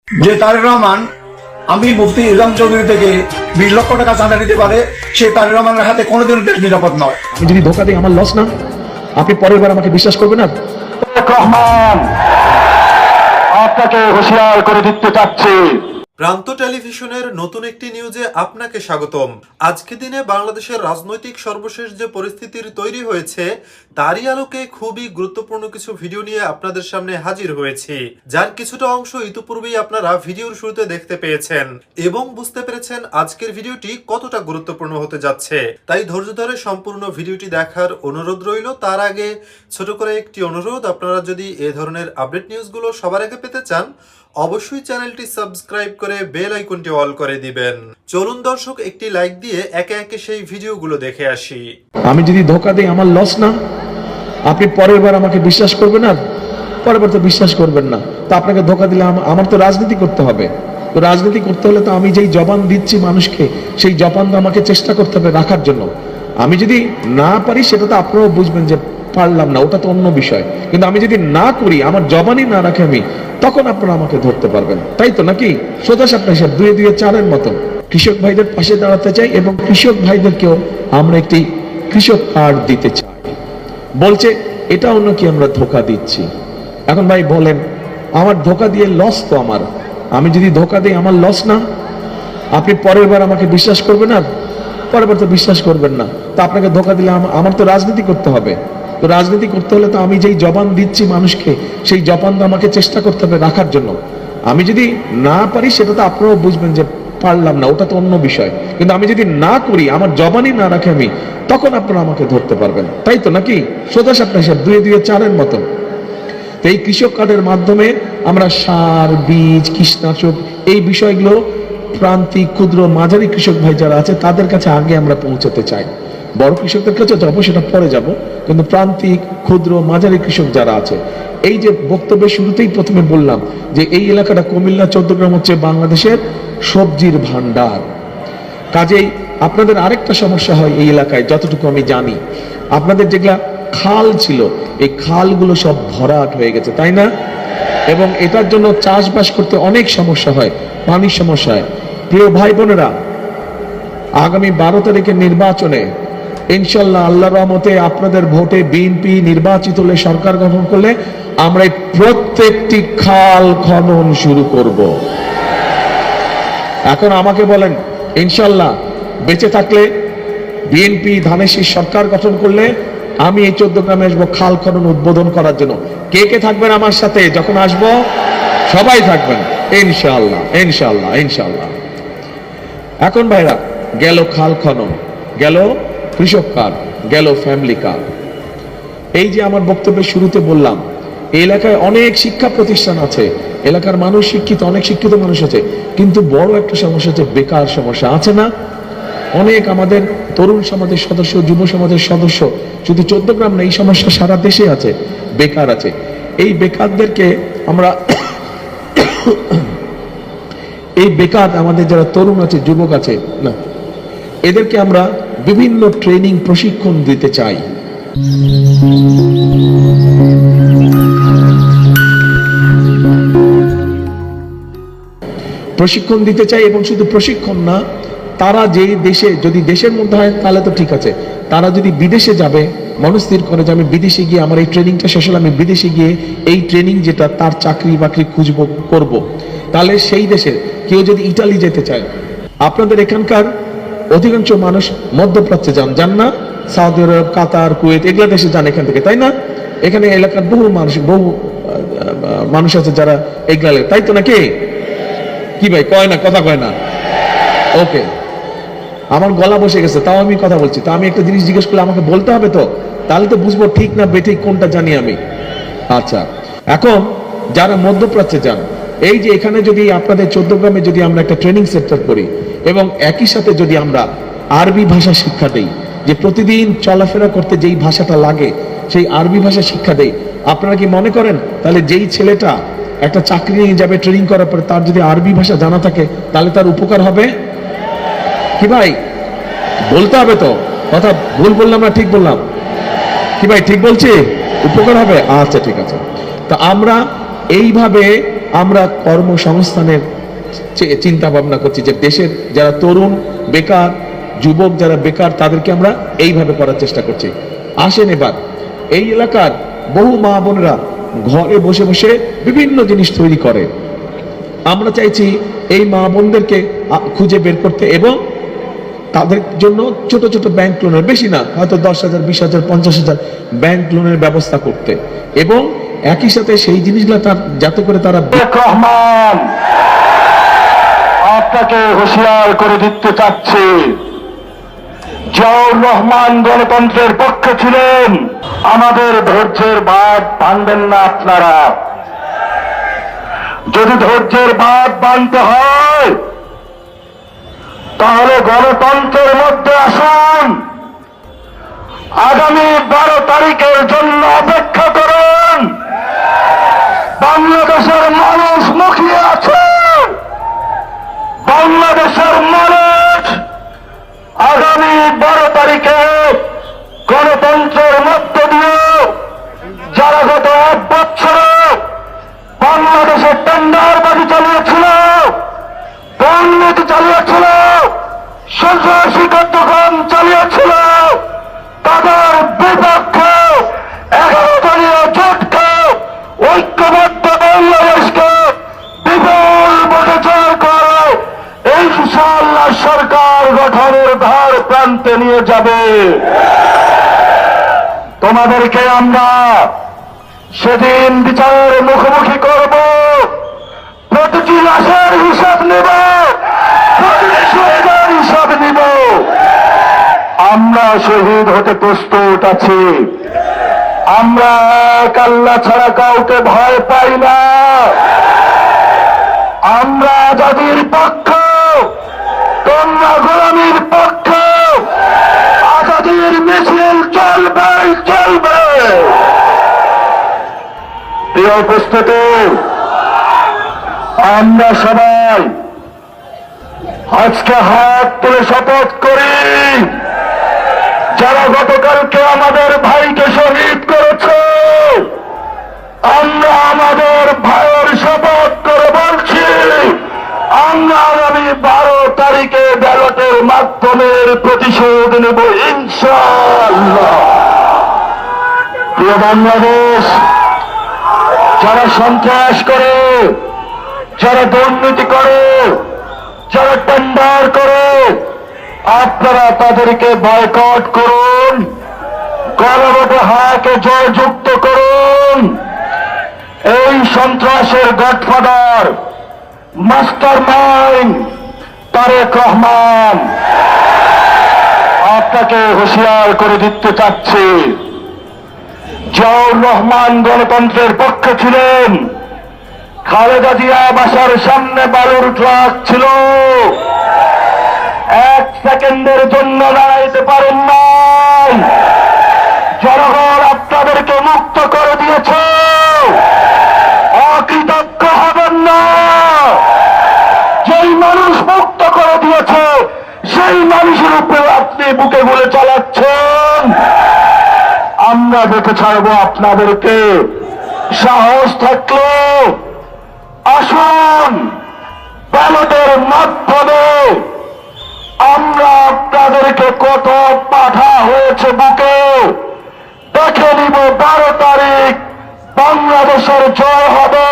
যে তারেক রহমান আমি মুফতি ইসলাম চৌধুরী থেকে 20 লক্ষ টাকা চাঁদা নিতে পারে, সে তারেক রহমানের হাতে কোনোদিন দেশ নিরাপদ নয়। আমি যদি ধোকা দিই আমার লস না? আপনি পরের বার আমাকে বিশ্বাস করবেন না? রহমান আপনাকে হুঁশিয়ার করে দিতে চাচ্ছি। প্রান্ত টেলিভিশনের নতুন একটি নিউজে আপনাকে স্বাগতম। আজকে দিনে বাংলাদেশের রাজনৈতিক সর্বশেষ যে পরিস্থিতির তৈরি হয়েছে তারই আলোকে খুবই গুরুত্বপূর্ণ কিছু ভিডিও নিয়ে আপনাদের সামনে হাজির হয়েছি, যার কিছুটা অংশ ইতিপূর্বেই আপনারা ভিডিওর শুরুতে দেখতে পেয়েছেন এবং বুঝতে পেরেছেন আজকের ভিডিওটি কতটা গুরুত্বপূর্ণ হতে যাচ্ছে। তাই ধৈর্য ধরে সম্পূর্ণ ভিডিওটি দেখার অনুরোধ রইল। তার আগে ছোট করে একটি অনুরোধ, আপনারা যদি এ ধরনের আপডেট নিউজগুলো সবার আগে পেতে চান অবশ্যই চ্যানেলটি সাবস্ক্রাইব করে বেল আইকনটি অল করে দিবেন। চলুন দর্শক একটি লাইক দিয়ে একে একে সেই ভিডিওগুলো দেখে আসি। আমি যদি ধোকা দিই আমার লস না? আপনি পরের বার আমাকে বিশ্বাস করবেন না? পরের বার তো বিশ্বাস করবেন না। তো আপনাকে ধোকা দিলে আমার তো রাজনীতি করতে হবে। তো রাজনীতি করতে হলে তো আমি যেই জবান দিচ্ছি মানুষকে, সেই জবান তো আমাকে চেষ্টা করতে হবে রাখার জন্য। আমি যদি না পারি সেটা তো আপনারাও বুঝবেন যে পারলাম না, ওটা তো অন্য বিষয়। কিন্তু আমি যদি না করি, আমার জবানই না রাখে আমি, তখন আপনারা আমাকে ধরতে পারবেন, তাই তো নাকি? সোজা সাপটা হিসাব 2 2 4-এর মতো। কৃষক ভাইদের পাশে দাঁড়াতে চাই এবং কৃষক ভাইদেরকেও আমরা একটি কৃষক কার্ড দিতে চাই। বলছে এটা অন্য কি আমরা ধোকা দিচ্ছি। এখন ভাই বলেন, আমার ধোকা দিয়ে লস তো আমার। আমি যদি ধোকা দিই আমার লস না? আপনি পরের বার আমাকে বিশ্বাস করবেন না? পরের বার তো বিশ্বাস করবেন না। তো আপনাকে ধোকা দিলে আমার তো রাজনীতি করতে হবে। তো রাজনীতি করতে হলে তো আমি যেই জবান দিচ্ছি মানুষকে, সেই জবান তো আমাকে চেষ্টা করতে হবে রাখার জন্য। আমি যদি না পারি সেটা তো আপনারাও বুঝবেন যে পারলাম না, ওটা তো অন্য বিষয়। কিন্তু আমি যদি না করি, আমার জবানই না রাখে আমি, তখন আপনারা আমাকে ধরতে পারবেন, তাই তো নাকি? সোজা সাপটা হিসাব 2 2 4-এর মতো। তো এই কৃষক কার্ডের মাধ্যমে আমরা সার, বীজ, কীটনাশক এই বিষয়গুলো প্রান্তিক, ক্ষুদ্র, মাঝারি কৃষক ভাই যারা আছে তাদের কাছে আগে আমরা পৌঁছাতে চাই। বড় কৃষকদের কাছে যাবো, সেটা পরে যাব, কিন্তু প্রান্তিক, ক্ষুদ্র, মাঝারি কৃষক যারা আছে, এই যে বক্তব্যের শুরুতেই প্রথমে বললাম যে এই এলাকাটা কুমিল্লা 14 গ্রাম হচ্ছে বাংলাদেশের সবজির ভান্ডার। কাজেই আপনাদের আরেকটা সমস্যা হয় এই এলাকায়, যতটুকু আমি জানি, আপনাদের যেগুলা খাল ছিল এই খালগুলো সব ভরাট হয়ে গেছে, তাই না? এবং এটার জন্য চাষবাস করতে অনেক সমস্যা হয়, পানির সমস্যা হয়। প্রিয় ভাই বোনেরা, আগামী 12 তারিখের নির্বাচনে ইনশাল্লাহ আল্লাহর রহমতে আপনাদের ভোটে বিএনপি নির্বাচিত হলে, সরকার গঠন করলে, আমরা এই প্রত্যেকটি খাল খনন শুরু করব। এখন আমাকে বলেন, ইনশাল্লাহ বেঁচে থাকলে বিএনপি ধানের শীষ সরকার গঠন করলে আমি এই 14 গ্রামে আসবো খাল খনন উদ্বোধন করার জন্য। কে কে থাকবেন আমার সাথে যখন আসবো? সবাই থাকবেন ইনশাআল্লাহ, ইনশাআল্লাহ, ইনশাআল্লাহ। এখন ভাইরা, গেল খাল খনন, গেল কৃষক কার্ড, গেল ফ্যামিলি কার্ড। এই যে আমার বক্তব্যের শুরুতে বললাম, এই এলাকায় অনেক শিক্ষা প্রতিষ্ঠান আছে, এলাকার মানুষ শিক্ষিত, অনেক শিক্ষিত মানুষ আছে, কিন্তু বড় একটা সমস্যা হচ্ছে বেকার সমস্যা, আছে না? অনেক আমাদের তরুণ সমাজের সদস্য, যুব সমাজের সদস্য, শুধু 14 গ্রাম না, এই সমস্যা সারা দেশে আছে, বেকার আছে। এই বেকারদেরকে আমরা এই বেকার আমাদের যারা তরুণ আছে, যুবক আছে না, এদেরকে আমরা বিভিন্ন ট্রেনিং, প্রশিক্ষণ দিতে চাই। প্রশিক্ষণ দিতে চাই এবং শুধু প্রশিক্ষণ না, তারা যেই দেশে, যদি দেশের মধ্যে হয় তাহলে তো ঠিক আছে, তারা যদি বিদেশে যাবে, মনস্থির করে যে আমি বিদেশে গিয়ে আমার এই ট্রেনিংটা শেষ হলে আমি বিদেশে গিয়ে এই ট্রেনিং যেটা তার চাকরি বাকরি খুঁজবো, করব, তাহলে সেই দেশের কেউ যদি ইটালি যেতে চায়, আপনাদের এখানকার অধিকাংশ মানুষ মধ্যপ্রাচ্যে যান না? সৌদি আরব, কাতার, কুয়েত, এগুলা দেশে যান এখান থেকে, তাই না? এখানে এলাকার বহু মানুষ আছে যারা এগুলা, তাই তো নাকি? কি ভাই কয় না, কথা কয় না? ওকে, আমার গলা বসে গেছে, তাও আমি কথা বলছি। তা আমি একটা জিনিস জিজ্ঞেস করলে আমাকে বলতে হবে তো, তাহলে তো বুঝবো ঠিক না বেঠিক কোনটা জানি আমি। আচ্ছা, এখন যারা মধ্যপ্রাচ্যে যান, এই যে এখানে যদি আপনাদের 14 গ্রামে যদি আমরা একটা ট্রেনিং সেন্টার করি এবং একই সাথে যদি আমরা আরবি ভাষা শিক্ষা দেই, যে প্রতিদিন চলাফেরা করতে যেই ভাষাটা লাগে সেই আরবি ভাষা শিক্ষা দেই, আপনারা কি মনে করেন তাহলে যেই ছেলেটা একটা চাকরি নিয়ে যাবে ট্রেনিং করার পরে, তার যদি আরবি ভাষা জানা থাকে তাহলে তার উপকার হবে কি ভাই? বলতে হবে তো, কথা ভুল বললাম না ঠিক বললাম? কি ভাই ঠিক বলছি? উপকার হবে? আচ্ছা ঠিক আছে। তা আমরা এইভাবে আমরা কর্মসংস্থানের চিন্তা ভাবনা করছি, যে দেশের যারা তরুণ বেকার, যুবক যারা বেকার, তাদেরকে আমরা এইভাবে করার চেষ্টা করছি। আসেন এবার এই এলাকার বহু মা বোনেরা ঘরে বসে বসে বিভিন্ন জিনিস তৈরি করে। আমরা চাইছি এই মা বোনদেরকে খুঁজে বের করতে এবং তাদের জন্য ছোট ছোট ব্যাংক লোনের, বেশি না, হয়তো 10,000, 20,000, 50,000 ব্যাংক লোনের ব্যবস্থা করতে, এবং একই সাথে সেই জিনিসগুলো যাতে করে তারা রহমান আপনাকে হুঁশিয়ার করে দিতে চাচ্ছি, জিয়াউর রহমান গণতন্ত্রের পক্ষে ছিলেন। আমাদের ধৈর্যের বাঁধ ভাঙবেন না আপনারা। যদি ধৈর্যের বাঁধ বাঁধতে হয় তাহলে গণতন্ত্রের মধ্যে আসুন। আগামী 12 তারিখের জন্য অপেক্ষা করুন। বাংলাদেশের মানুষ মুখিয়ে আছে। বাংলাদেশের মানুষ আগামী 12 তারিখে গণতন্ত্রের মধ্য দিয়ে যারা গত 1 বছরে বাংলাদেশের টেন্ডারবাজি চালিয়েছিল, দুর্নীতি চালিয়েছিল, সন্ত্রাসী কার্যক্রম চালিয়েছিল, তাদের বিপক্ষে 11 দলীয় জোটকে ঐক্যবদ্ধ বাংলাদেশকে বিপুল ভোটে জয় করে ইনশাআল্লাহ সরকার গঠনের ধার প্রান্তে নিয়ে যাবে। তোমাদেরকে আমরা সেদিন বিচারের মুখোমুখি করব। প্রতিটি লাশের হিসাব নেব, প্রতিটি শহীদের হিসাব নিব। আমরা শহীদ হতে প্রস্তুত আছি। আমরা এক আল্লাহ ছাড়া কাউকে ভয় পাই না। আমরা আজাদির পক্ষ, তোমরা গোলামীর পক্ষ। আজাদির মিছিল চলবে চলবে। প্রিয় উপস্থিতি, আমরা সবাই আজকে হাত তুলে শপথ করি, যারা গতকালকে আমাদের ভাইকে শহীদ করেছে, আমরা আমাদের ভাইয়ের শপথ করে বলছি, আমরা আগামী 12 তারিখে ব্যালটের মাধ্যমে প্রতিশোধ নেব ইনশাআল্লাহ। প্রিয় বাংলাদেশ, যারা সন্ত্রাস করে, যারা দুর্নীতি করে, যারা টেন্ডার করে, আপনারা তাদেরকে বয়কট করুন, গণভোটে হাকে জয়যুক্ত করুন। এই সন্ত্রাসের godfather, master mind Tarek Rahman, আপনাকে হুঁশিয়ার করে দিতে চাচ্ছি, জিয়াউর রহমান গণতন্ত্রের পক্ষে ছিলেন। খালেদা জিয়া বাসার সামনে বালুর ট্রাক ছিল, 1 সেকেন্ডের জন্য দাঁড়াইতে পারেন নাই। জনগণ আপনাদেরকে মুক্ত করে দিয়েছে, অকৃতজ্ঞ হবেন না। যেই মানুষ মুক্ত করে দিয়েছে সেই মানুষের উপরে আপনি বুকে গুলে চালাচ্ছেন। আমরা দেখে ছাড়বো আপনাদেরকে। সাহস থাকলে আসুন, ব্যালটের মাধ্যমে আমরা আপনাদেরকে কত পাঠা হয়েছে বুকে দেখে নিব। 12 তারিখ বাংলাদেশের জয় হবে।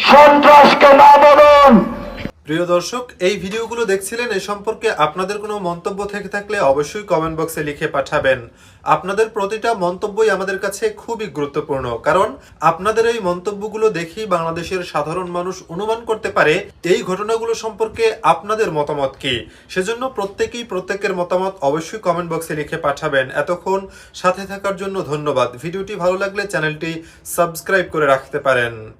সন্ত্রাসকে না বলুন। প্রিয় দর্শক, এই ভিডিওগুলো দেখছিলেন, এ সম্পর্কে আপনাদের কোনো মন্তব্য থেকে থাকলে অবশ্যই কমেন্ট বক্সে লিখে পাঠাবেন। আপনাদের প্রতিটা মন্তব্যই আমাদের কাছে খুবই গুরুত্বপূর্ণ, কারণ আপনাদের এই মন্তব্যগুলো দেখেই বাংলাদেশের সাধারণ মানুষ অনুমান করতে পারে এই ঘটনাগুলো সম্পর্কে আপনাদের মতামত কি। সেজন্য প্রত্যেকেই প্রত্যেকের মতামত অবশ্যই কমেন্ট বক্সে লিখে পাঠাবেন। এতক্ষণ সাথে থাকার জন্য ধন্যবাদ। ভিডিওটি ভালো লাগলে চ্যানেলটি সাবস্ক্রাইব করে রাখতে পারেন।